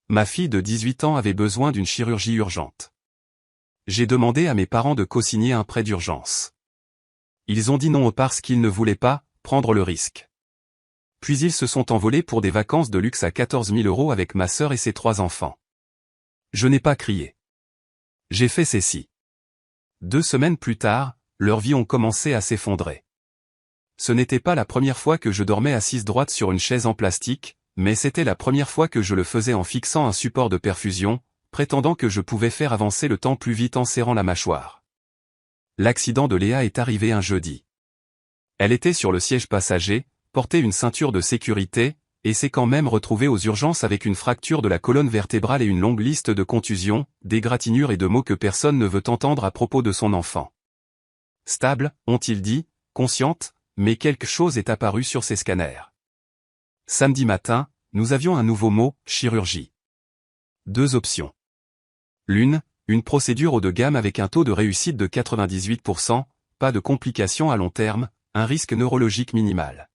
Ma fille de 18 ans avait besoin d'une chirurgie urgente. J'ai demandé à mes parents de co-signer un prêt d'urgence. Ils ont dit non parce qu'ils ne voulaient pas prendre le risque. Puis ils se sont envolés pour des vacances de luxe à 14 000 € avec ma sœur et ses 3 enfants. Je n'ai pas crié. J'ai fait ceci. 2 semaines plus tard, leurs vies ont commencé à s'effondrer. Ce n'était pas la première fois que je dormais assise droite sur une chaise en plastique, mais c'était la première fois que je le faisais en fixant un support de perfusion, prétendant que je pouvais faire avancer le temps plus vite en serrant la mâchoire. L'accident de Léa est arrivé un jeudi. Elle était sur le siège passager, portait une ceinture de sécurité, et s'est quand même retrouvée aux urgences avec une fracture de la colonne vertébrale et une longue liste de contusions, d'égratignures et de mots que personne ne veut entendre à propos de son enfant. Stable, ont-ils dit, consciente, mais quelque chose est apparu sur ses scanners. Samedi matin, nous avions un nouveau mot, chirurgie. 2 options. L'une, une procédure haut de gamme avec un taux de réussite de 98%, pas de complications à long terme, un risque neurologique minimal.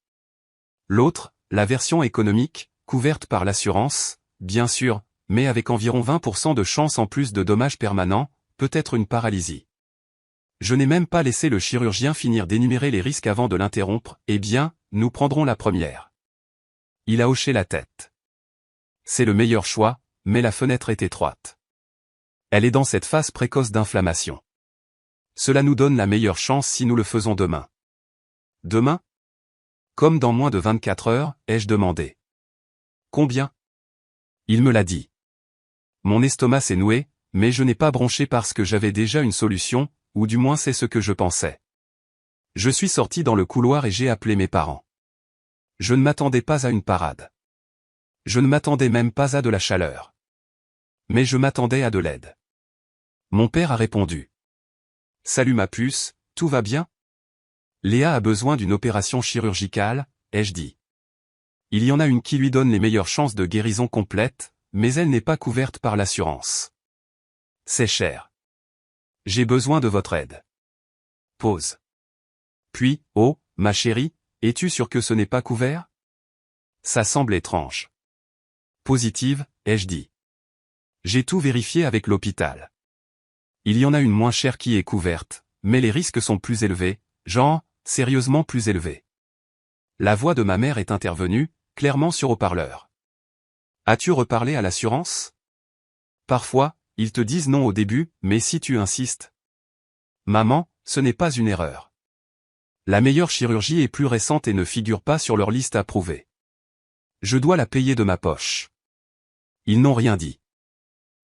L'autre, la version économique, couverte par l'assurance, bien sûr, mais avec environ 20% de chance en plus de dommages permanents, peut-être une paralysie. Je n'ai même pas laissé le chirurgien finir d'énumérer les risques avant de l'interrompre, eh bien, nous prendrons la première. Il a hoché la tête. C'est le meilleur choix, mais la fenêtre est étroite. Elle est dans cette phase précoce d'inflammation. Cela nous donne la meilleure chance si nous le faisons demain. Demain ? Comme dans moins de 24 heures, ai-je demandé. Combien ? Il me l'a dit. Mon estomac s'est noué, mais je n'ai pas bronché parce que j'avais déjà une solution, ou du moins c'est ce que je pensais. Je suis sorti dans le couloir et j'ai appelé mes parents. Je ne m'attendais pas à une parade. Je ne m'attendais même pas à de la chaleur. Mais je m'attendais à de l'aide. Mon père a répondu. Salut ma puce, tout va bien ? Léa a besoin d'une opération chirurgicale, ai-je dit. Il y en a une qui lui donne les meilleures chances de guérison complète, mais elle n'est pas couverte par l'assurance. C'est cher. J'ai besoin de votre aide. Pause. Puis, oh, ma chérie, es-tu sûre que ce n'est pas couvert ? Ça semble étrange. Positive, ai-je dit. J'ai tout vérifié avec l'hôpital. Il y en a une moins chère qui est couverte, mais les risques sont plus élevés, genre, sérieusement plus élevés. La voix de ma mère est intervenue, clairement sur haut-parleur. As-tu reparlé à l'assurance ? Parfois, ils te disent non au début, mais si tu insistes. Maman, ce n'est pas une erreur. La meilleure chirurgie est plus récente et ne figure pas sur leur liste approuvée. Je dois la payer de ma poche. Ils n'ont rien dit.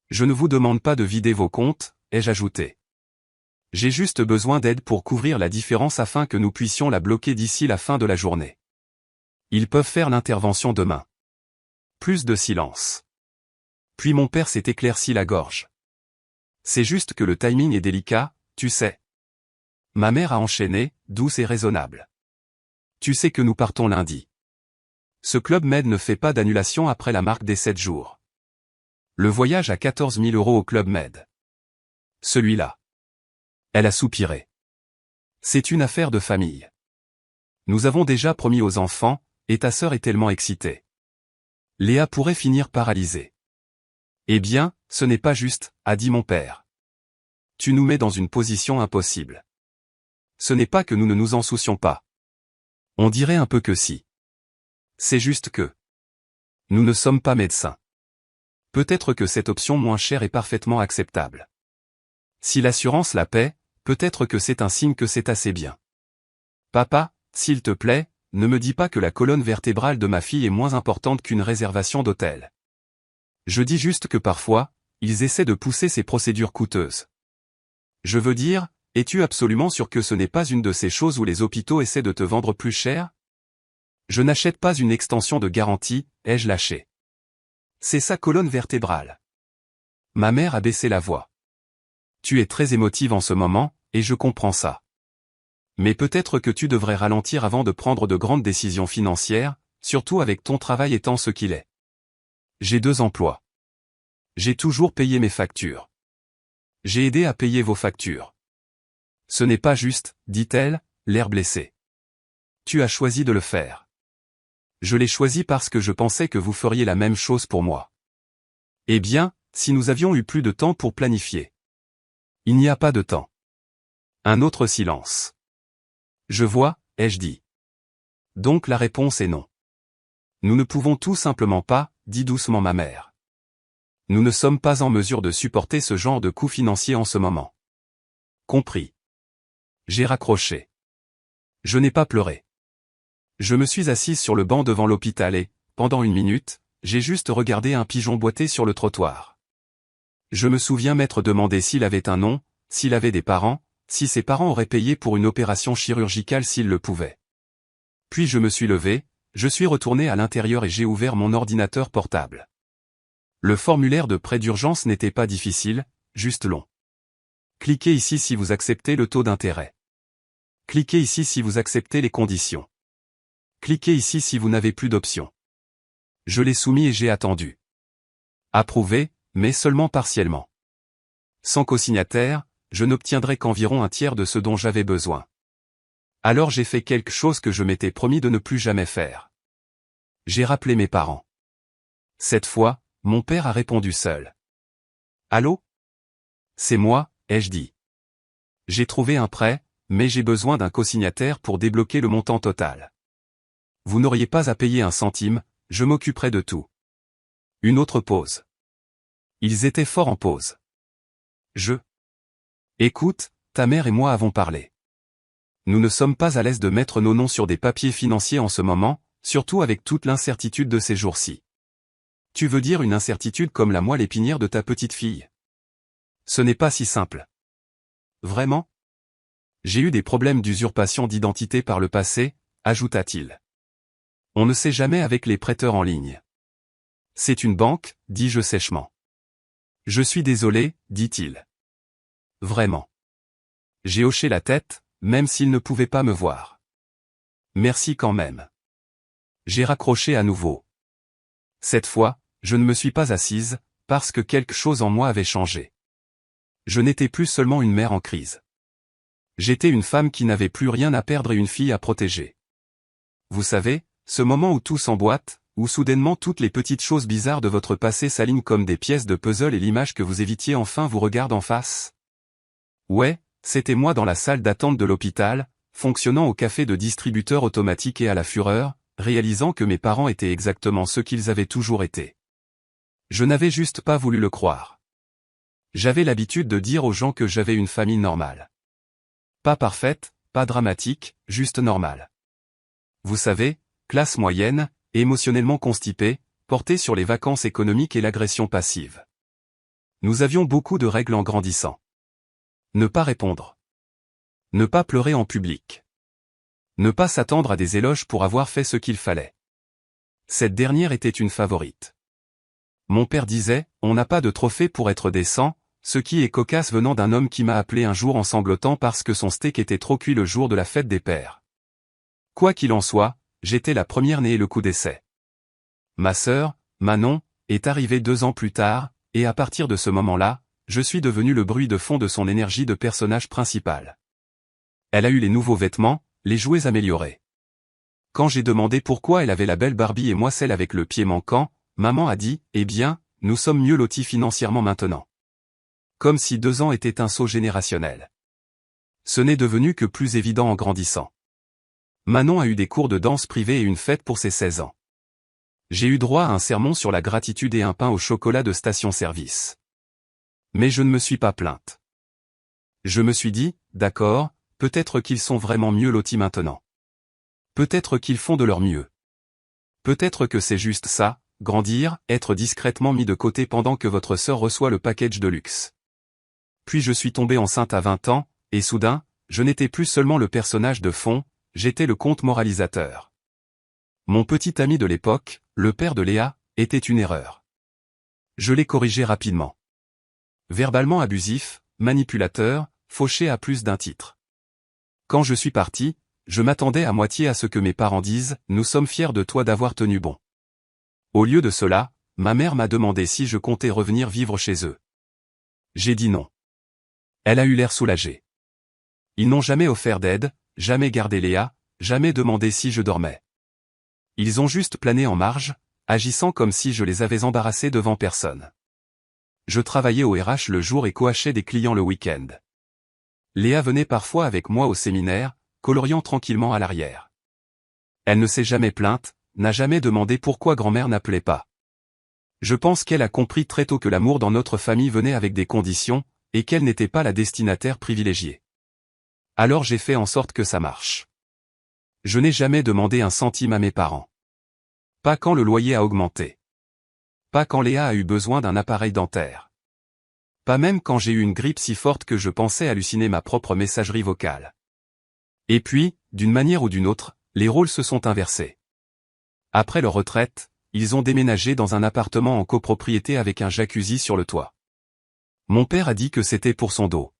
Je ne vous demande pas de vider vos comptes, ai-je ajouté. J'ai juste besoin d'aide pour couvrir la différence afin que nous puissions la bloquer d'ici la fin de la journée. Ils peuvent faire l'intervention demain. Plus de silence. Puis mon père s'est éclairci la gorge. C'est juste que le timing est délicat, tu sais. Ma mère a enchaîné, douce et raisonnable. Tu sais que nous partons lundi. Ce Club Med ne fait pas d'annulation après la marque des 7 jours. Le voyage à 14 000 € au Club Med. Celui-là. Elle a soupiré. C'est une affaire de famille. Nous avons déjà promis aux enfants, et ta sœur est tellement excitée. Léa pourrait finir paralysée. Eh bien, ce n'est pas juste, a dit mon père. Tu nous mets dans une position impossible. Ce n'est pas que nous ne nous en soucions pas. On dirait un peu que si. C'est juste que. Nous ne sommes pas médecins. Peut-être que cette option moins chère est parfaitement acceptable. Si l'assurance la paie, peut-être que c'est un signe que c'est assez bien. Papa, s'il te plaît, ne me dis pas que la colonne vertébrale de ma fille est moins importante qu'une réservation d'hôtel. Je dis juste que parfois, ils essaient de pousser ces procédures coûteuses. Je veux dire, es-tu absolument sûr que ce n'est pas une de ces choses où les hôpitaux essaient de te vendre plus cher ? Je n'achète pas une extension de garantie, ai-je lâché. C'est sa colonne vertébrale. Ma mère a baissé la voix. Tu es très émotive en ce moment, et je comprends ça. Mais peut-être que tu devrais ralentir avant de prendre de grandes décisions financières, surtout avec ton travail étant ce qu'il est. J'ai 2 emplois. J'ai toujours payé mes factures. J'ai aidé à payer vos factures. Ce n'est pas juste, dit-elle, l'air blessé. Tu as choisi de le faire. Je l'ai choisi parce que je pensais que vous feriez la même chose pour moi. Eh bien, si nous avions eu plus de temps pour planifier. Il n'y a pas de temps. Un autre silence. Je vois, ai-je dit. Donc la réponse est non. Nous ne pouvons tout simplement pas, dit doucement ma mère. Nous ne sommes pas en mesure de supporter ce genre de coûts financiers en ce moment. Compris. J'ai raccroché. Je n'ai pas pleuré. Je me suis assise sur le banc devant l'hôpital et, pendant 1 minute, j'ai juste regardé un pigeon boiter sur le trottoir. Je me souviens m'être demandé s'il avait un nom, s'il avait des parents, si ses parents auraient payé pour une opération chirurgicale s'ils le pouvaient. Puis je me suis levé, je suis retourné à l'intérieur et j'ai ouvert mon ordinateur portable. Le formulaire de prêt d'urgence n'était pas difficile, juste long. Cliquez ici si vous acceptez le taux d'intérêt. Cliquez ici si vous acceptez les conditions. Cliquez ici si vous n'avez plus d'options. Je l'ai soumis et j'ai attendu. Approuvé, mais seulement partiellement. Sans cosignataire, je n'obtiendrai qu'environ un tiers de ce dont j'avais besoin. Alors j'ai fait quelque chose que je m'étais promis de ne plus jamais faire. J'ai rappelé mes parents. Cette fois, mon père a répondu seul. Allô? C'est moi, ai-je dit. J'ai trouvé un prêt, mais j'ai besoin d'un cosignataire pour débloquer le montant total. Vous n'auriez pas à payer un centime, je m'occuperai de tout. Une autre pause. Ils étaient fort en pause. Écoute, ta mère et moi avons parlé. Nous ne sommes pas à l'aise de mettre nos noms sur des papiers financiers en ce moment, surtout avec toute l'incertitude de ces jours-ci. Tu veux dire une incertitude comme la moelle épinière de ta petite fille? Ce n'est pas si simple. Vraiment? J'ai eu des problèmes d'usurpation d'identité par le passé, ajouta-t-il. On ne sait jamais avec les prêteurs en ligne. C'est une banque, dis-je sèchement. Je suis désolé, dit-il. Vraiment. J'ai hoché la tête, même s'il ne pouvait pas me voir. Merci quand même. J'ai raccroché à nouveau. Cette fois, je ne me suis pas assise, parce que quelque chose en moi avait changé. Je n'étais plus seulement une mère en crise. J'étais une femme qui n'avait plus rien à perdre et une fille à protéger. Vous savez, ce moment où tout s'emboîte, où soudainement toutes les petites choses bizarres de votre passé s'alignent comme des pièces de puzzle et l'image que vous évitiez enfin vous regarde en face? Ouais, c'était moi dans la salle d'attente de l'hôpital, fonctionnant au café de distributeur automatique et à la fureur, réalisant que mes parents étaient exactement ceux qu'ils avaient toujours été. Je n'avais juste pas voulu le croire. J'avais l'habitude de dire aux gens que j'avais une famille normale. Pas parfaite, pas dramatique, juste normale. Vous savez, classe moyenne, émotionnellement constipée, portée sur les vacances économiques et l'agression passive. Nous avions beaucoup de règles en grandissant. Ne pas répondre. Ne pas pleurer en public. Ne pas s'attendre à des éloges pour avoir fait ce qu'il fallait. Cette dernière était une favorite. Mon père disait, on n'a pas de trophée pour être décent, ce qui est cocasse venant d'un homme qui m'a appelé un jour en sanglotant parce que son steak était trop cuit le jour de la fête des pères. Quoi qu'il en soit, j'étais la première née et le coup d'essai. Ma sœur, Manon, est arrivée 2 ans plus tard, et à partir de ce moment-là, je suis devenu le bruit de fond de son énergie de personnage principal. Elle a eu les nouveaux vêtements, les jouets améliorés. Quand j'ai demandé pourquoi elle avait la belle Barbie et moi celle avec le pied manquant, maman a dit, eh bien, nous sommes mieux lotis financièrement maintenant. Comme si 2 ans était un saut générationnel. Ce n'est devenu que plus évident en grandissant. Manon a eu des cours de danse privés et une fête pour ses 16 ans. J'ai eu droit à un sermon sur la gratitude et un pain au chocolat de station-service. Mais je ne me suis pas plainte. Je me suis dit, d'accord, peut-être qu'ils sont vraiment mieux lotis maintenant. Peut-être qu'ils font de leur mieux. Peut-être que c'est juste ça, grandir, être discrètement mis de côté pendant que votre sœur reçoit le package de luxe. Puis je suis tombée enceinte à 20 ans, et soudain, je n'étais plus seulement le personnage de fond, j'étais le conte moralisateur. Mon petit ami de l'époque, le père de Léa, était une erreur. Je l'ai corrigé rapidement. Verbalement abusif, manipulateur, fauché à plus d'un titre. Quand je suis parti, je m'attendais à moitié à ce que mes parents disent « Nous sommes fiers de toi d'avoir tenu bon ». Au lieu de cela, ma mère m'a demandé si je comptais revenir vivre chez eux. J'ai dit non. Elle a eu l'air soulagée. Ils n'ont jamais offert d'aide, jamais gardé Léa, jamais demandé si je dormais. Ils ont juste plané en marge, agissant comme si je les avais embarrassés devant personne. Je travaillais au RH le jour et coachais des clients le week-end. Léa venait parfois avec moi au séminaire, coloriant tranquillement à l'arrière. Elle ne s'est jamais plainte, n'a jamais demandé pourquoi grand-mère n'appelait pas. Je pense qu'elle a compris très tôt que l'amour dans notre famille venait avec des conditions, et qu'elle n'était pas la destinataire privilégiée. Alors j'ai fait en sorte que ça marche. Je n'ai jamais demandé un centime à mes parents. Pas quand le loyer a augmenté. Pas quand Léa a eu besoin d'un appareil dentaire. Pas même quand j'ai eu une grippe si forte que je pensais halluciner ma propre messagerie vocale. Et puis, d'une manière ou d'une autre, les rôles se sont inversés. Après leur retraite, ils ont déménagé dans un appartement en copropriété avec un jacuzzi sur le toit. Mon père a dit que c'était pour son dos.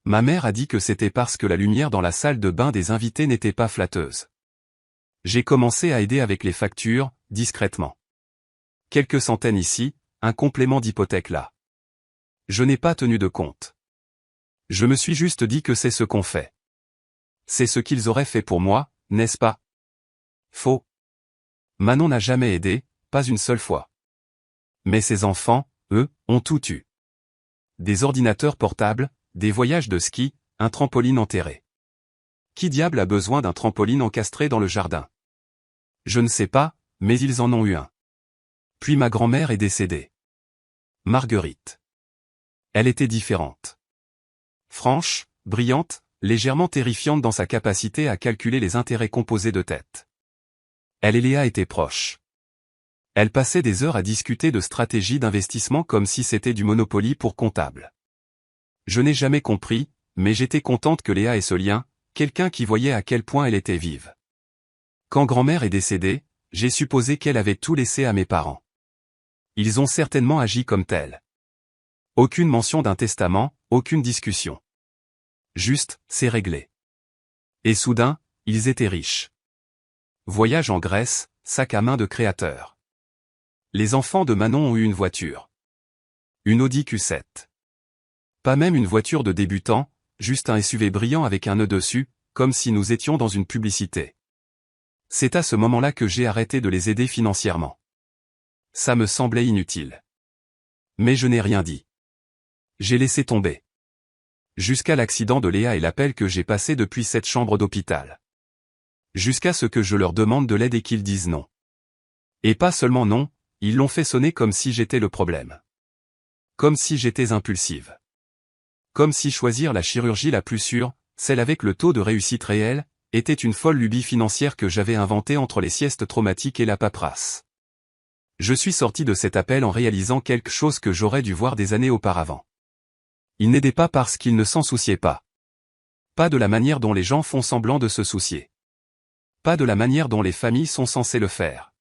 Ma mère a dit que c'était parce que la lumière dans la salle de bain des invités n'était pas flatteuse. J'ai commencé à aider avec les factures, discrètement. Quelques centaines ici, un complément d'hypothèque là. Je n'ai pas tenu de compte. Je me suis juste dit que c'est ce qu'on fait. C'est ce qu'ils auraient fait pour moi, n'est-ce pas? Faux. Manon n'a jamais aidé, pas une seule fois. Mais ses enfants, eux, ont tout eu. Des ordinateurs portables, des voyages de ski, un trampoline enterré. Qui diable a besoin d'un trampoline encastré dans le jardin? Je ne sais pas, mais ils en ont eu un. Puis ma grand-mère est décédée. Marguerite. Elle était différente. Franche, brillante, légèrement terrifiante dans sa capacité à calculer les intérêts composés de tête. Elle et Léa étaient proches. Elle passait des heures à discuter de stratégies d'investissement comme si c'était du Monopoly pour comptable. Je n'ai jamais compris, mais j'étais contente que Léa ait ce lien, quelqu'un qui voyait à quel point elle était vive. Quand grand-mère est décédée, j'ai supposé qu'elle avait tout laissé à mes parents. Ils ont certainement agi comme tel. Aucune mention d'un testament, aucune discussion. Juste, c'est réglé. Et soudain, ils étaient riches. Voyage en Grèce, sac à main de créateur. Les enfants de Manon ont eu une voiture. Une Audi Q7. Pas même une voiture de débutant, juste un SUV brillant avec un nœud dessus, comme si nous étions dans une publicité. C'est à ce moment-là que j'ai arrêté de les aider financièrement. Ça me semblait inutile. Mais je n'ai rien dit. J'ai laissé tomber. Jusqu'à l'accident de Léa et l'appel que j'ai passé depuis cette chambre d'hôpital. Jusqu'à ce que je leur demande de l'aide et qu'ils disent non. Et pas seulement non, ils l'ont fait sonner comme si j'étais le problème. Comme si j'étais impulsive. Comme si choisir la chirurgie la plus sûre, celle avec le taux de réussite réel, était une folle lubie financière que j'avais inventée entre les siestes traumatiques et la paperasse. Je suis sorti de cet appel en réalisant quelque chose que j'aurais dû voir des années auparavant. Ils n'aidaient pas parce qu'ils ne s'en souciaient pas. Pas de la manière dont les gens font semblant de se soucier. Pas de la manière dont les familles sont censées le faire.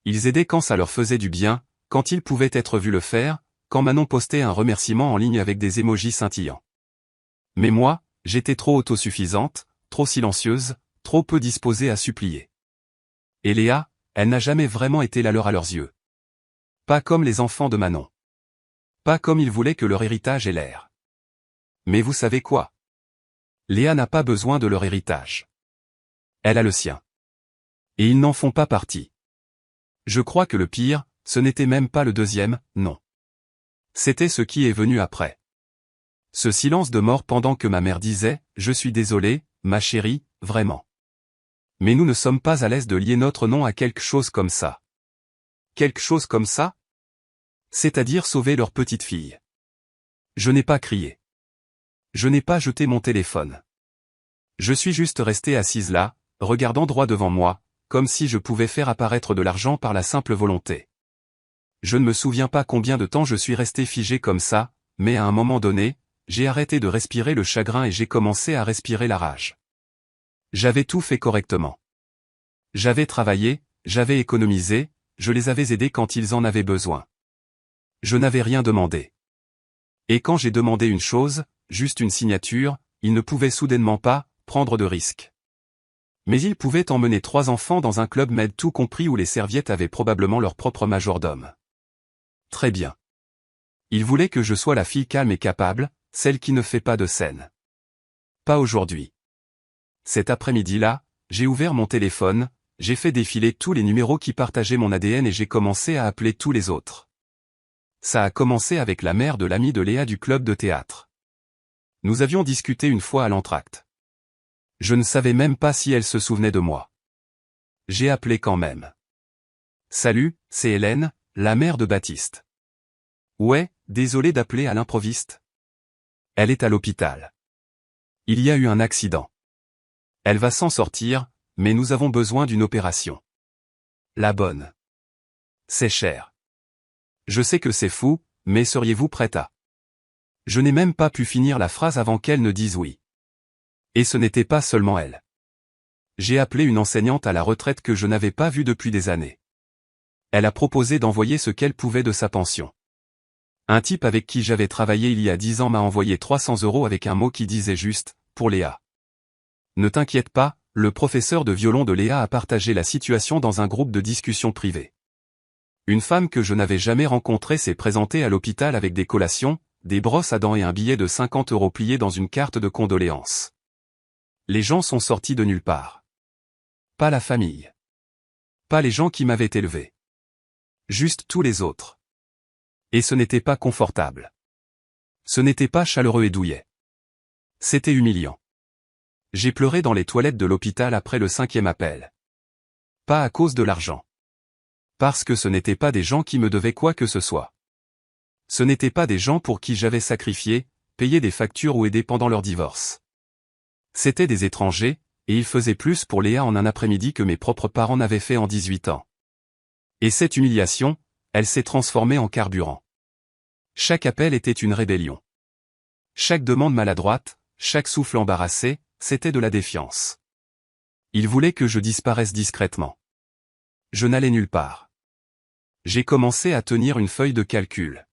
Ils aidaient quand ça leur faisait du bien, quand ils pouvaient être vus le faire, quand Manon postait un remerciement en ligne avec des émojis scintillants. Mais moi, j'étais trop autosuffisante, trop silencieuse, trop peu disposée à supplier. Et Léa, elle n'a jamais vraiment été la leur à leurs yeux. Pas comme les enfants de Manon. Pas comme ils voulaient que leur héritage ait l'air. Mais vous savez quoi? Léa n'a pas besoin de leur héritage. Elle a le sien. Et ils n'en font pas partie. Je crois que le pire, ce n'était même pas le deuxième, non. C'était ce qui est venu après. Ce silence de mort pendant que ma mère disait « Je suis désolée, ma chérie, vraiment. » Mais nous ne sommes pas à l'aise de lier notre nom à quelque chose comme ça. Quelque chose comme ça? C'est-à-dire sauver leur petite fille. Je n'ai pas crié. Je n'ai pas jeté mon téléphone. Je suis juste restée assise là, regardant droit devant moi, comme si je pouvais faire apparaître de l'argent par la simple volonté. Je ne me souviens pas combien de temps je suis resté figé comme ça, mais à un moment donné, j'ai arrêté de respirer le chagrin et j'ai commencé à respirer la rage. J'avais tout fait correctement. J'avais travaillé, j'avais économisé, je les avais aidés quand ils en avaient besoin. Je n'avais rien demandé. Et quand j'ai demandé une chose, juste une signature, ils ne pouvaient soudainement pas prendre de risques. Mais ils pouvaient emmener 3 enfants dans un club med tout compris où les serviettes avaient probablement leur propre majordome. Très bien. Ils voulaient que je sois la fille calme et capable, celle qui ne fait pas de scène. Pas aujourd'hui. Cet après-midi-là, j'ai ouvert mon téléphone, j'ai fait défiler tous les numéros qui partageaient mon ADN et j'ai commencé à appeler tous les autres. Ça a commencé avec la mère de l'ami de Léa du club de théâtre. Nous avions discuté une fois à l'entracte. Je ne savais même pas si elle se souvenait de moi. J'ai appelé quand même. Salut, c'est Hélène, la mère de Baptiste. Ouais, désolé d'appeler à l'improviste. Elle est à l'hôpital. Il y a eu un accident. Elle va s'en sortir, mais nous avons besoin d'une opération. La bonne. C'est cher. Je sais que c'est fou, mais seriez-vous prête à... Je n'ai même pas pu finir la phrase avant qu'elle ne dise oui. Et ce n'était pas seulement elle. J'ai appelé une enseignante à la retraite que je n'avais pas vue depuis des années. Elle a proposé d'envoyer ce qu'elle pouvait de sa pension. Un type avec qui j'avais travaillé il y a 10 ans m'a envoyé 300 € avec un mot qui disait juste « pour Léa ». Ne t'inquiète pas, le professeur de violon de Léa a partagé la situation dans un groupe de discussion privée. Une femme que je n'avais jamais rencontrée s'est présentée à l'hôpital avec des collations, des brosses à dents et un billet de 50 € plié dans une carte de condoléances. Les gens sont sortis de nulle part. Pas la famille. Pas les gens qui m'avaient élevé. Juste tous les autres. Et ce n'était pas confortable. Ce n'était pas chaleureux et douillet. C'était humiliant. J'ai pleuré dans les toilettes de l'hôpital après le 5e appel. Pas à cause de l'argent. Parce que ce n'étaient pas des gens qui me devaient quoi que ce soit. Ce n'étaient pas des gens pour qui j'avais sacrifié, payé des factures ou aidé pendant leur divorce. C'étaient des étrangers, et ils faisaient plus pour Léa en un après-midi que mes propres parents n'avaient fait en 18 ans. Et cette humiliation, elle s'est transformée en carburant. Chaque appel était une rébellion. Chaque demande maladroite, chaque souffle embarrassé, c'était de la défiance. Ils voulaient que je disparaisse discrètement. Je n'allais nulle part. J'ai commencé à tenir une feuille de calcul.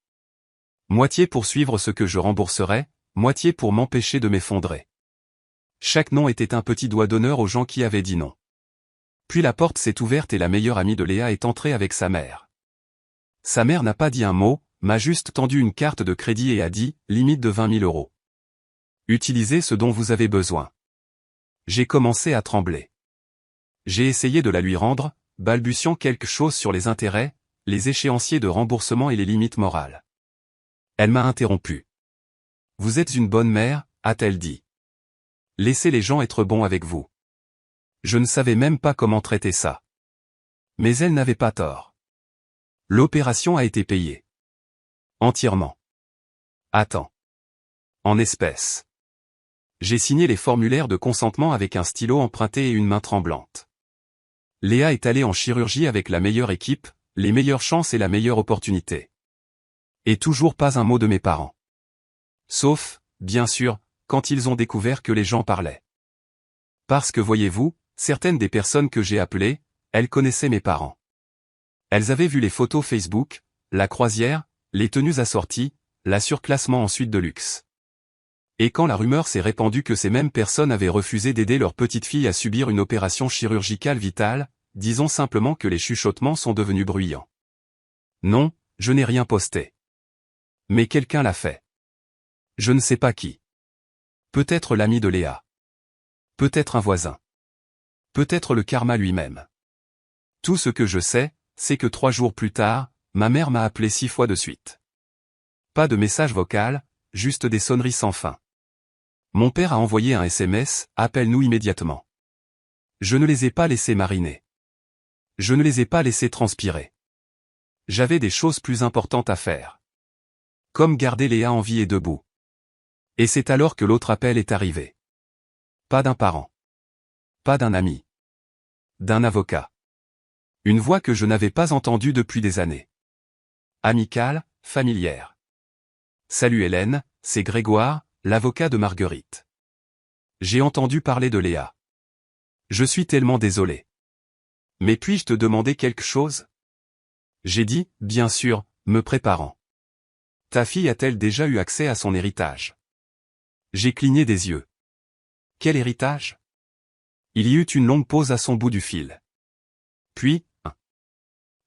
Moitié pour suivre ce que je rembourserais, moitié pour m'empêcher de m'effondrer. Chaque nom était un petit doigt d'honneur aux gens qui avaient dit non. Puis la porte s'est ouverte et la meilleure amie de Léa est entrée avec sa mère. Sa mère n'a pas dit un mot, m'a juste tendu une carte de crédit et a dit, limite de 20 000 €. Utilisez ce dont vous avez besoin. J'ai commencé à trembler. J'ai essayé de la lui rendre, balbutiant quelque chose sur les intérêts, les échéanciers de remboursement et les limites morales. Elle m'a interrompu. Vous êtes une bonne mère, a-t-elle dit. Laissez les gens être bons avec vous. Je ne savais même pas comment traiter ça. Mais elle n'avait pas tort. L'opération a été payée. Entièrement. Attends. En espèces. J'ai signé les formulaires de consentement avec un stylo emprunté et une main tremblante. Léa est allée en chirurgie avec la meilleure équipe, les meilleures chances et la meilleure opportunité. Et toujours pas un mot de mes parents. Sauf, bien sûr, quand ils ont découvert que les gens parlaient. Parce que voyez-vous, certaines des personnes que j'ai appelées, elles connaissaient mes parents. Elles avaient vu les photos Facebook, la croisière, les tenues assorties, la surclassement en suite de luxe. Et quand la rumeur s'est répandue que ces mêmes personnes avaient refusé d'aider leur petite fille à subir une opération chirurgicale vitale, disons simplement que les chuchotements sont devenus bruyants. Non, je n'ai rien posté. Mais quelqu'un l'a fait. Je ne sais pas qui. Peut-être l'ami de Léa. Peut-être un voisin. Peut-être le karma lui-même. Tout ce que je sais, c'est que 3 jours plus tard, ma mère m'a appelé 6 fois de suite. Pas de message vocal, juste des sonneries sans fin. Mon père a envoyé un SMS, appelle-nous immédiatement. Je ne les ai pas laissés mariner. Je ne les ai pas laissés transpirer. J'avais des choses plus importantes à faire. Comme garder Léa en vie et debout. Et c'est alors que l'autre appel est arrivé. Pas d'un parent. Pas d'un ami. D'un avocat. Une voix que je n'avais pas entendue depuis des années. Amicale, familière. Salut Hélène, c'est Grégoire, l'avocat de Marguerite. J'ai entendu parler de Léa. Je suis tellement désolé. Mais puis-je te demander quelque chose? J'ai dit, bien sûr, me préparant. Ta fille a-t-elle déjà eu accès à son héritage? J'ai cligné des yeux. Quel héritage? Il y eut une longue pause à son bout du fil. Puis,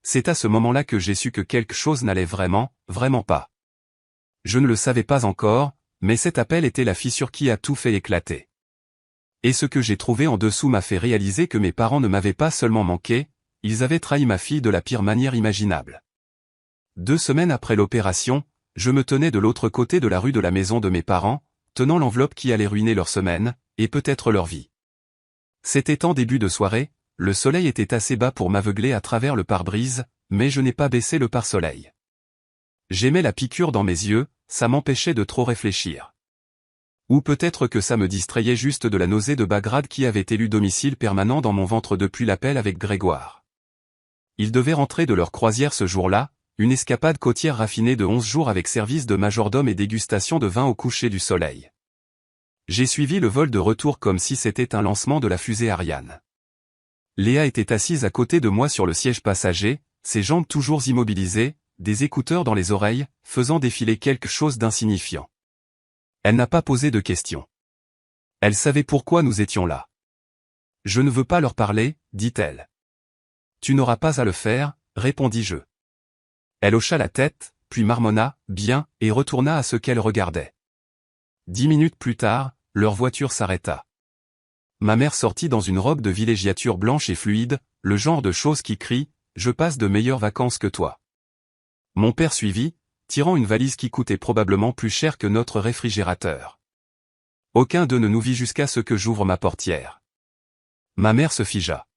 c'est à ce moment-là que j'ai su que quelque chose n'allait vraiment, vraiment pas. Je ne le savais pas encore, mais cet appel était la fissure qui a tout fait éclater. Et ce que j'ai trouvé en dessous m'a fait réaliser que mes parents ne m'avaient pas seulement manqué, ils avaient trahi ma fille de la pire manière imaginable. 2 semaines après l'opération, je me tenais de l'autre côté de la rue de la maison de mes parents, tenant l'enveloppe qui allait ruiner leur semaine, et peut-être leur vie. C'était en début de soirée, le soleil était assez bas pour m'aveugler à travers le pare-brise, mais je n'ai pas baissé le pare-soleil. J'aimais la piqûre dans mes yeux, ça m'empêchait de trop réfléchir. Ou peut-être que ça me distrayait juste de la nausée de Bagrade qui avait élu domicile permanent dans mon ventre depuis l'appel avec Grégoire. Ils devaient rentrer de leur croisière ce jour-là, une escapade côtière raffinée de 11 jours avec service de majordome et dégustation de vin au coucher du soleil. J'ai suivi le vol de retour comme si c'était un lancement de la fusée Ariane. Léa était assise à côté de moi sur le siège passager, ses jambes toujours immobilisées, des écouteurs dans les oreilles, faisant défiler quelque chose d'insignifiant. Elle n'a pas posé de questions. Elle savait pourquoi nous étions là. Je ne veux pas leur parler, dit-elle. Tu n'auras pas à le faire, répondis-je. Elle hocha la tête, puis marmonna, bien, et retourna à ce qu'elle regardait. 10 minutes plus tard, leur voiture s'arrêta. Ma mère sortit dans une robe de villégiature blanche et fluide, le genre de chose qui crie « Je passe de meilleures vacances que toi ». Mon père suivit, tirant une valise qui coûtait probablement plus cher que notre réfrigérateur. Aucun d'eux ne nous vit jusqu'à ce que j'ouvre ma portière. Ma mère se figea.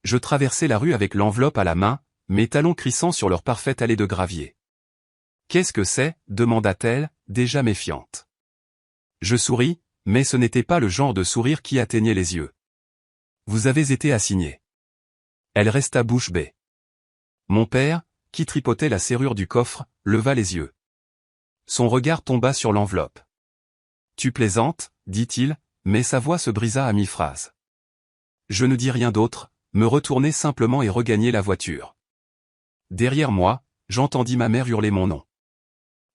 Je traversai la rue avec l'enveloppe à la main, mes talons crissant sur leur parfaite allée de gravier. « Qu'est-ce que c'est » demanda-t-elle, déjà méfiante. Je souris, mais ce n'était pas le genre de sourire qui atteignait les yeux. « Vous avez été assigné. » Elle resta bouche bée. Mon père, qui tripotait la serrure du coffre, leva les yeux. Son regard tomba sur l'enveloppe. « Tu plaisantes » dit-il, mais sa voix se brisa à mi-phrase. Je ne dis rien d'autre, me retournai simplement et regagnai la voiture. Derrière moi, j'entendis ma mère hurler mon nom.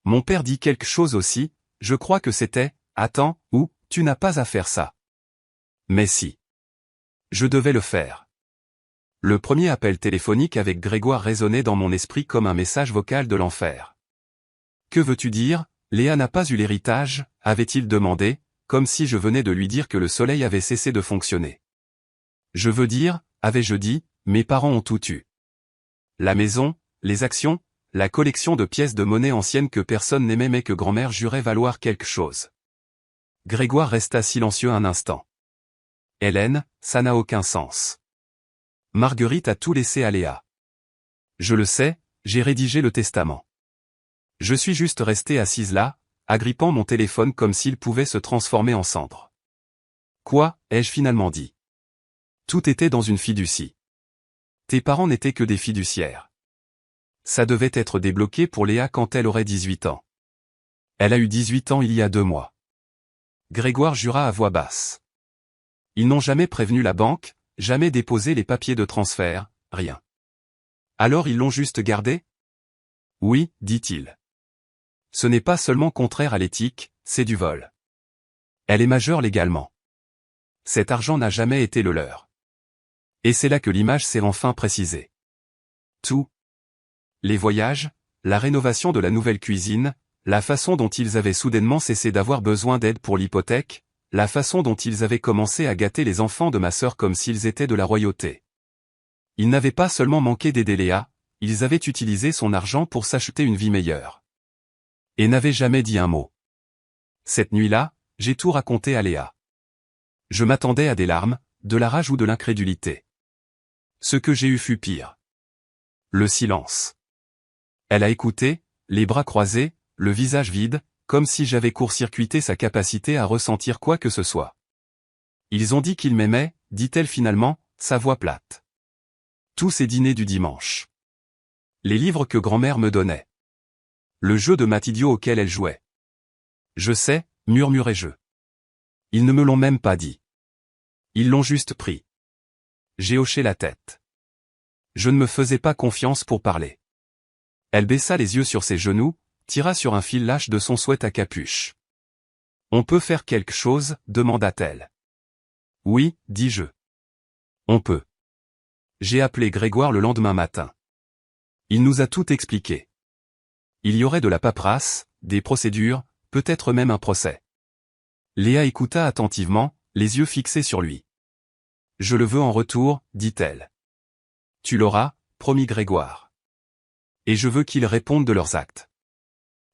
Mon père dit quelque chose aussi, je crois que c'était « Attends » ou « Tu n'as pas à faire ça ». Mais si. Je devais le faire. Le premier appel téléphonique avec Grégoire résonnait dans mon esprit comme un message vocal de l'enfer. « Que veux-tu dire ? Léa n'a pas eu l'héritage » avait-il demandé, comme si je venais de lui dire que le soleil avait cessé de fonctionner. « Je veux dire » avais-je dit, mes parents ont tout eu. La maison, les actions, la collection de pièces de monnaie anciennes que personne n'aimait mais que grand-mère jurait valoir quelque chose. Grégoire resta silencieux un instant. Hélène, ça n'a aucun sens. Marguerite a tout laissé à Léa. Je le sais, j'ai rédigé le testament. Je suis juste restée assise là, agrippant mon téléphone comme s'il pouvait se transformer en cendre. Quoi, ai-je finalement dit. Tout était dans une fiducie. Tes parents n'étaient que des fiduciaires. Ça devait être débloqué pour Léa quand elle aurait 18 ans. Elle a eu 18 ans il y a 2 mois. Grégoire jura à voix basse. Ils n'ont jamais prévenu la banque, jamais déposé les papiers de transfert, rien. Alors ils l'ont juste gardé ? Oui, dit-il. Ce n'est pas seulement contraire à l'éthique, c'est du vol. Elle est majeure légalement. Cet argent n'a jamais été le leur. Et c'est là que l'image s'est enfin précisée. Tout. Les voyages, la rénovation de la nouvelle cuisine, la façon dont ils avaient soudainement cessé d'avoir besoin d'aide pour l'hypothèque, la façon dont ils avaient commencé à gâter les enfants de ma sœur comme s'ils étaient de la royauté. Ils n'avaient pas seulement manqué d'aider Léa, ils avaient utilisé son argent pour s'acheter une vie meilleure. Et n'avaient jamais dit un mot. Cette nuit-là, j'ai tout raconté à Léa. Je m'attendais à des larmes, de la rage ou de l'incrédulité. Ce que j'ai eu fut pire. Le silence. Elle a écouté, les bras croisés, le visage vide, comme si j'avais court-circuité sa capacité à ressentir quoi que ce soit. Ils ont dit qu'ils m'aimaient, dit-elle finalement, sa voix plate. Tous ces dîners du dimanche. Les livres que grand-mère me donnait. Le jeu de maths idiot auquel elle jouait. Je sais, murmurai-je. Ils ne me l'ont même pas dit. Ils l'ont juste pris. J'ai hoché la tête. Je ne me faisais pas confiance pour parler. Elle baissa les yeux sur ses genoux, tira sur un fil lâche de son sweat à capuche. « On peut faire quelque chose » demanda-t-elle. « Oui » dis-je. « On peut. » J'ai appelé Grégoire le lendemain matin. Il nous a tout expliqué. Il y aurait de la paperasse, des procédures, peut-être même un procès. Léa écouta attentivement, les yeux fixés sur lui. « Je le veux en retour » dit-elle. « Tu l'auras » promit Grégoire. Et je veux qu'ils répondent de leurs actes.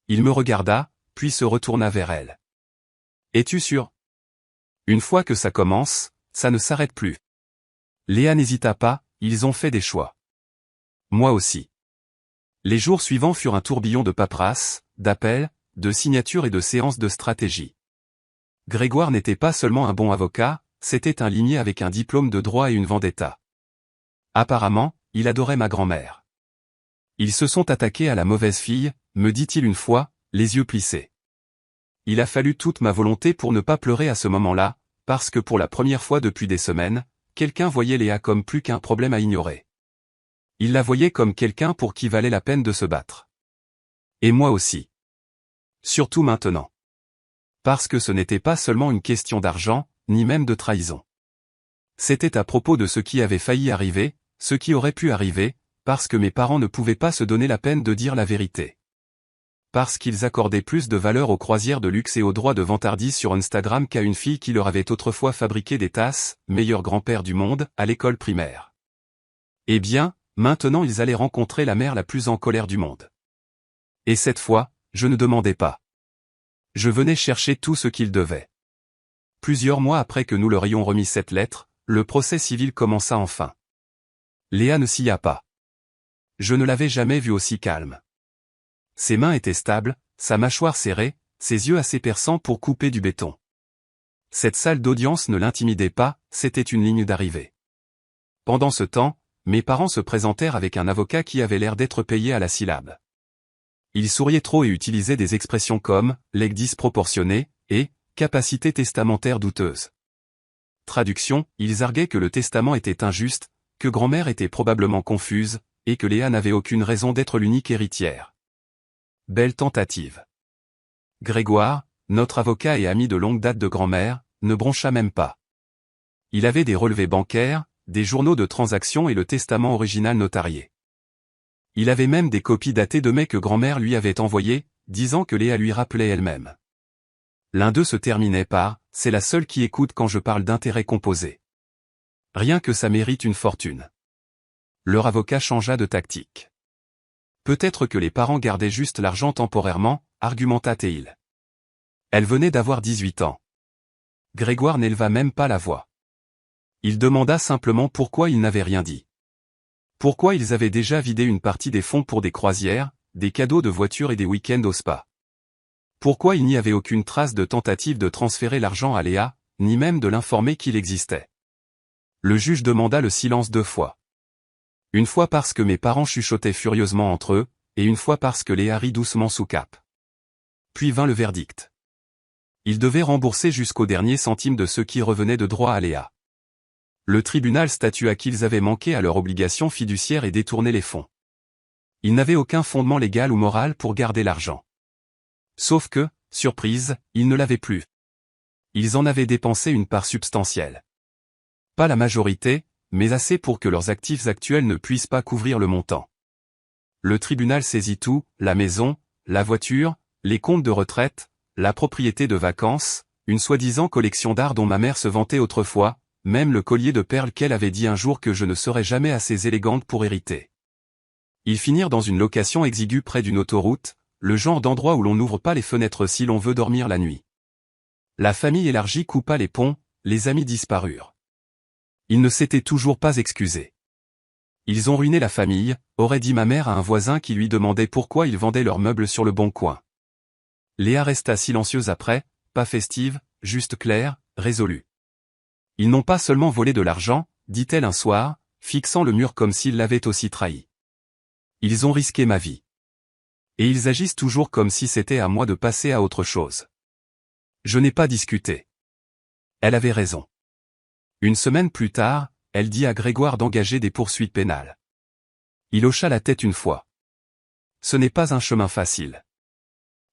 Il me regarda, puis se retourna vers elle. Es-tu sûr? Une fois que ça commence, ça ne s'arrête plus. Léa n'hésita pas, ils ont fait des choix. Moi aussi. Les jours suivants furent un tourbillon de paperasse, d'appels, de signatures et de séances de stratégie. Grégoire n'était pas seulement un bon avocat, c'était un limier avec un diplôme de droit et une vendetta. Apparemment, il adorait ma grand-mère. Ils se sont attaqués à la mauvaise fille, me dit-il une fois, les yeux plissés. Il a fallu toute ma volonté pour ne pas pleurer à ce moment-là, parce que pour la première fois depuis des semaines, quelqu'un voyait Léa comme plus qu'un problème à ignorer. Il la voyait comme quelqu'un pour qui valait la peine de se battre. Et moi aussi. Surtout maintenant. Parce que ce n'était pas seulement une question d'argent, ni même de trahison. C'était à propos de ce qui avait failli arriver, ce qui aurait pu arriver, parce que mes parents ne pouvaient pas se donner la peine de dire la vérité. Parce qu'ils accordaient plus de valeur aux croisières de luxe et aux droits de vantardise sur Instagram qu'à une fille qui leur avait autrefois fabriqué des tasses, meilleur grand-père du monde, à l'école primaire. Eh bien, maintenant ils allaient rencontrer la mère la plus en colère du monde. Et cette fois, je ne demandais pas. Je venais chercher tout ce qu'ils devaient. Plusieurs mois après que nous leur ayons remis cette lettre, le procès civil commença enfin. Léa ne s'y a pas. Je ne l'avais jamais vue aussi calme. Ses mains étaient stables, sa mâchoire serrée, ses yeux assez perçants pour couper du béton. Cette salle d'audience ne l'intimidait pas, c'était une ligne d'arrivée. Pendant ce temps, mes parents se présentèrent avec un avocat qui avait l'air d'être payé à la syllabe. Il souriait trop et utilisait des expressions comme « legs disproportionné » et « capacité testamentaire douteuse ». Traduction, ils arguaient que le testament était injuste, que grand-mère était probablement confuse, et que Léa n'avait aucune raison d'être l'unique héritière. Belle tentative. Grégoire, notre avocat et ami de longue date de grand-mère, ne broncha même pas. Il avait des relevés bancaires, des journaux de transactions et le testament original notarié. Il avait même des copies datées de mai que grand-mère lui avait envoyées, disant que Léa lui rappelait elle-même. L'un d'eux se terminait par « c'est la seule qui écoute quand je parle d'intérêts composés ». Rien que ça mérite une fortune. Leur avocat changea de tactique. Peut-être que les parents gardaient juste l'argent temporairement, argumenta-t-il. Elle venait d'avoir 18 ans. Grégoire n'éleva même pas la voix. Il demanda simplement pourquoi ils n'avaient rien dit. Pourquoi ils avaient déjà vidé une partie des fonds pour des croisières, des cadeaux de voitures et des week-ends au spa. Pourquoi il n'y avait aucune trace de tentative de transférer l'argent à Léa, ni même de l'informer qu'il existait. Le juge demanda le silence 2 fois. Une fois parce que mes parents chuchotaient furieusement entre eux, et une fois parce que Léa rit doucement sous cape. Puis vint le verdict. Ils devaient rembourser jusqu'au dernier centime de ce qui revenait de droit à Léa. Le tribunal statua qu'ils avaient manqué à leur obligation fiduciaire et détourné les fonds. Ils n'avaient aucun fondement légal ou moral pour garder l'argent. Sauf que, surprise, ils ne l'avaient plus. Ils en avaient dépensé une part substantielle. Pas la majorité, mais assez pour que leurs actifs actuels ne puissent pas couvrir le montant. Le tribunal saisit tout, la maison, la voiture, les comptes de retraite, la propriété de vacances, une soi-disant collection d'art dont ma mère se vantait autrefois, même le collier de perles qu'elle avait dit un jour que je ne serais jamais assez élégante pour hériter. Ils finirent dans une location exiguë près d'une autoroute, le genre d'endroit où l'on n'ouvre pas les fenêtres si l'on veut dormir la nuit. La famille élargie coupa les ponts, les amis disparurent. Ils ne s'étaient toujours pas excusés. Ils ont ruiné la famille, aurait dit ma mère à un voisin qui lui demandait pourquoi ils vendaient leurs meubles sur le bon coin. Léa resta silencieuse après, pas festive, juste claire, résolue. Ils n'ont pas seulement volé de l'argent, dit-elle un soir, fixant le mur comme s'ils l'avaient aussi trahi. Ils ont risqué ma vie. Et ils agissent toujours comme si c'était à moi de passer à autre chose. Je n'ai pas discuté. Elle avait raison. Une semaine plus tard, elle dit à Grégoire d'engager des poursuites pénales. Il hocha la tête une fois. Ce n'est pas un chemin facile.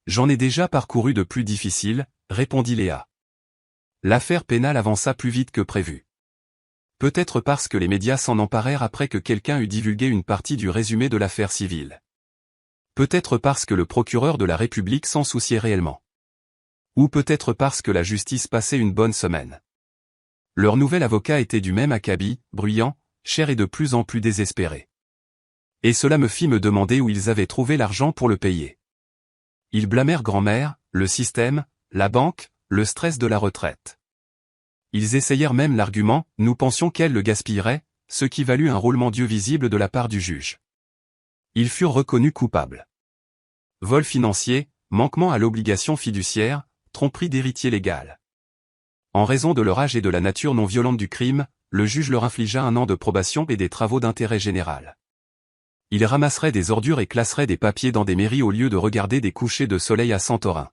J'en ai déjà parcouru de plus difficiles, répondit Léa. L'affaire pénale avança plus vite que prévu. Peut-être parce que les médias s'en emparèrent après que quelqu'un eut divulgué une partie du résumé de l'affaire civile. Peut-être parce que le procureur de la République s'en souciait réellement. Ou peut-être parce que la justice passait une bonne semaine. Leur nouvel avocat était du même acabit, bruyant, cher et de plus en plus désespéré. Et cela me fit me demander où ils avaient trouvé l'argent pour le payer. Ils blâmèrent grand-mère, le système, la banque, le stress de la retraite. Ils essayèrent même l'argument, nous pensions qu'elle le gaspillerait, ce qui valut un roulement d'yeux visible de la part du juge. Ils furent reconnus coupables. Vol financier, manquement à l'obligation fiduciaire, tromperie d'héritier légal. En raison de leur âge et de la nature non violente du crime, le juge leur infligea 1 an de probation et des travaux d'intérêt général. Ils ramasseraient des ordures et classeraient des papiers dans des mairies au lieu de regarder des couchers de soleil à Santorin.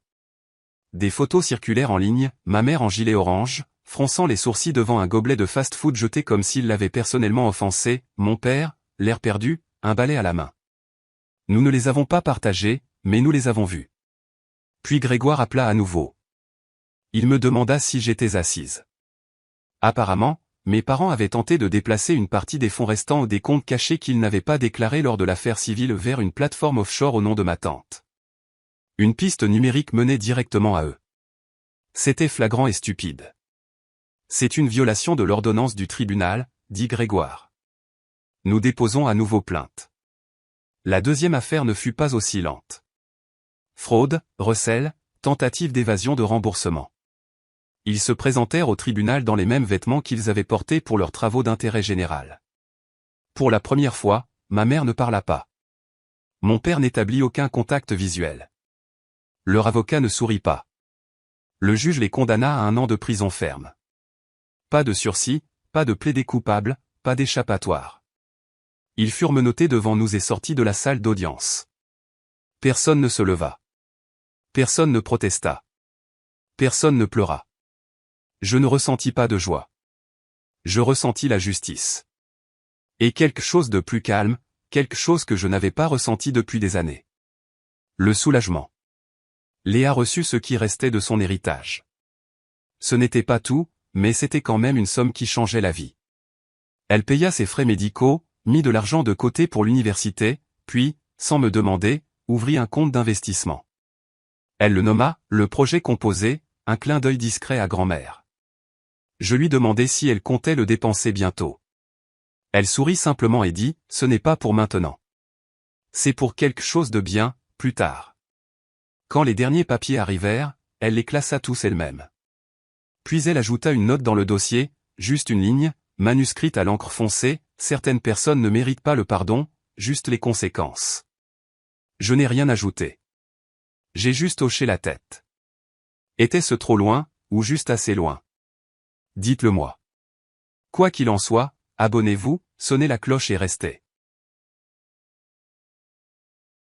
Des photos circulèrent en ligne, ma mère en gilet orange, fronçant les sourcils devant un gobelet de fast-food jeté comme s'il l'avait personnellement offensé, mon père, l'air perdu, un balai à la main. Nous ne les avons pas partagés, mais nous les avons vus. Puis Grégoire appela à nouveau. Il me demanda si j'étais assise. Apparemment, mes parents avaient tenté de déplacer une partie des fonds restants ou des comptes cachés qu'ils n'avaient pas déclarés lors de l'affaire civile vers une plateforme offshore au nom de ma tante. Une piste numérique menait directement à eux. C'était flagrant et stupide. C'est une violation de l'ordonnance du tribunal, dit Grégoire. Nous déposons à nouveau plainte. La deuxième affaire ne fut pas aussi lente. Fraude, recel, tentative d'évasion de remboursement. Ils se présentèrent au tribunal dans les mêmes vêtements qu'ils avaient portés pour leurs travaux d'intérêt général. Pour la première fois, ma mère ne parla pas. Mon père n'établit aucun contact visuel. Leur avocat ne sourit pas. Le juge les condamna à 1 an de prison ferme. Pas de sursis, pas de plaidé coupable, pas d'échappatoire. Ils furent menottés devant nous et sortis de la salle d'audience. Personne ne se leva. Personne ne protesta. Personne ne pleura. Je ne ressentis pas de joie. Je ressentis la justice. Et quelque chose de plus calme, quelque chose que je n'avais pas ressenti depuis des années. Le soulagement. Léa reçut ce qui restait de son héritage. Ce n'était pas tout, mais c'était quand même une somme qui changeait la vie. Elle paya ses frais médicaux, mit de l'argent de côté pour l'université, puis, sans me demander, ouvrit un compte d'investissement. Elle le nomma, le projet composé, un clin d'œil discret à grand-mère. Je lui demandai si elle comptait le dépenser bientôt. Elle sourit simplement et dit, ce n'est pas pour maintenant. C'est pour quelque chose de bien, plus tard. Quand les derniers papiers arrivèrent, elle les classa tous elle-même. Puis elle ajouta une note dans le dossier, juste une ligne, manuscrite à l'encre foncée, certaines personnes ne méritent pas le pardon, juste les conséquences. Je n'ai rien ajouté. J'ai juste hoché la tête. Était-ce trop loin, ou juste assez loin? Dites-le moi. Quoi qu'il en soit, abonnez-vous, sonnez la cloche et restez.